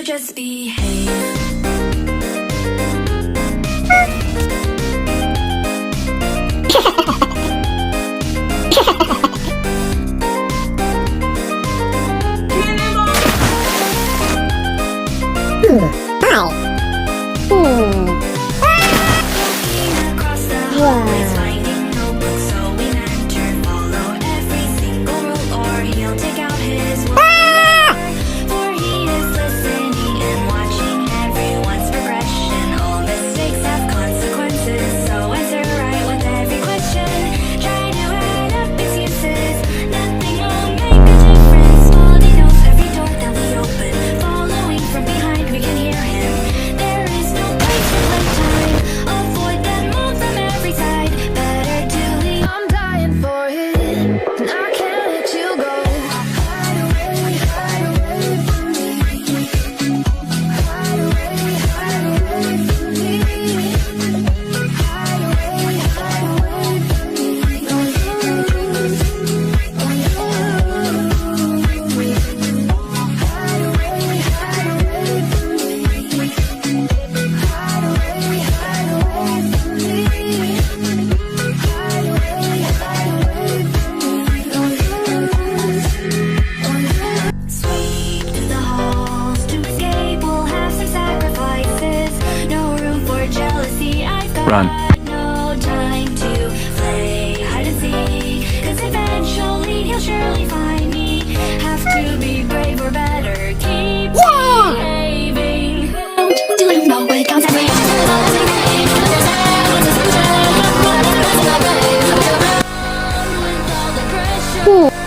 just behave. Across the hallways, finding notebooks, so we mentor. Follow every single rule, or he'll take out his will. For he is listening and watching everyone's progression. All mistakes have consequences, so answer right with every question. Try to add up excuses, nothing will make a difference. Small details, every door that we open. Following from behind, we can hear him. There is no place to play time. Avoid that move from every side. Better to leave. I'm dying for it, and I can't let you go. Hide away from me. Hide away from me. Hide away from me. Hide away from me. Hide Sweep to the halls to escape. We'll have some sacrifices. No room for jealousy. I've got Run. no time to play hide and seek. 'Cause eventually he'll surely find me. Have to be brave or better keep behaving. Do you know what counts as with all the pressure.